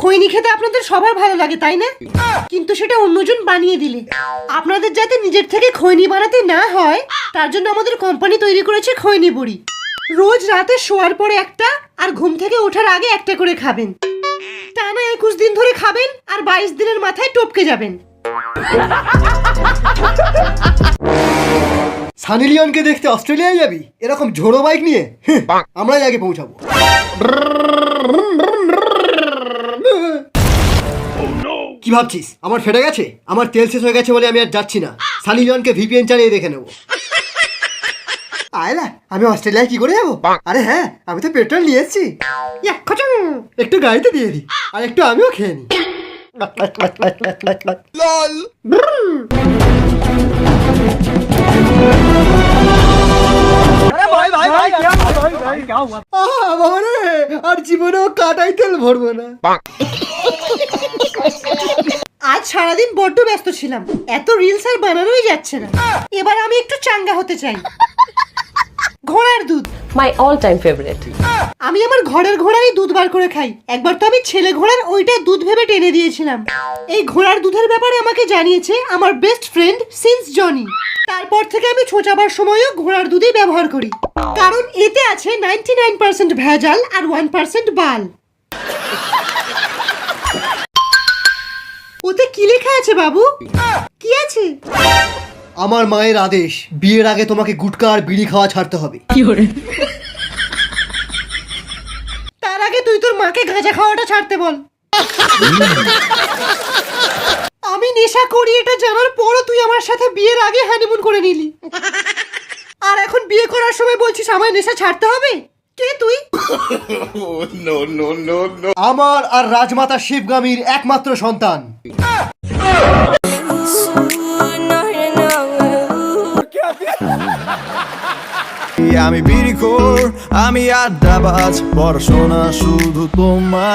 খৈনি খেতে আপনাদের সবার ভালো লাগে তাই না? কিন্তু সেটা অন্যজন বানিয়ে দিলে আপনাদের যাতে নিজের থেকে খৈনি বানাতে না হয় তার জন্য আমাদের কোম্পানি তৈরি করেছে খৈনি বড়ি। রোজ রাতে শোয়ার পরে একটা আর ঘুম থেকে ওঠার আগে একটা করে খাবেন। টানা 21 দিন ধরে খাবেন আর 22 দিনের মাথায় টপকে যাবেন। সানি লিওনকে দেখতে অস্ট্রেলিয়ায় যাবি এরকম ঝোড়ো বাইক নিয়ে? আমরাই আগে পৌঁছাবো। কি ভাবছিস আমার ফেটে গেছে? আমার তেল শেষ হয়ে গেছে বলে আমি আর যাচ্ছি না। সানি লিওনকে ভিপিএন চালিয়ে দেখে নেবো। আয়লা আমি অস্ট্রেলিয়ায় কি করে যাবো? আরে হ্যাঁ, আমি তো পেট্রোল নিয়ে এসেছি। একটু গাড়িতে দিয়ে দিই আর একটু আমিও খেয়ে নিই। আর জীবনেও কাটাই তেল ভরবো না। আজ সারাদিন বড্ড ব্যস্ত ছিলাম, এত রিলস আর বানানোই যাচ্ছে না। এবার আমি একটু চাঙ্গা হতে চাই। ঘোড়ার দুধ মাই অল টাইম ফেভারিট। আমি আমার ঘরের ঘোড়ারই দুধ বার করে খাই। একবার তো আমি ছেলে ঘোড়ার ওইটা দুধ ভেবে টেনে দিয়েছিলাম। এই ঘোড়ার দুধের ব্যাপারে আমাকে জানিয়েছে আমার বেস্ট ফ্রেন্ড সিন্স জনি। তারপর থেকে আমি ছোঁচাবার সময়ও ঘোড়ার দুধই ব্যবহার করি, কারণ এতে আছে 99% ভেজাল আর 1% বাল। ওতে কি লেখা আছে বাবু? কি আছে? আমার মায়ের আদেশ, বিয়ের আগে তোমাকে গুটকা আর বিড়ি খাওয়া ছাড়তে হবে। তার আগে তুই তোর মাকে গাঁজা খাওয়াটা ছাড়তে বল। আমি নেশা করি এটা জানার পরও তুই আমার সাথে বিয়ের আগে হানিমুন করে নিলি, আর এখন বিয়ে করার সময় বলছিস আমায় নেশা ছাড়তে হবে? কে তুই? আমার আর রাজমাতা শিবগামীর একমাত্র সন্তান। আমি বিড়িখোর, আমি আড্ডাবাজ, পড়াশোনা শুধু তোমার।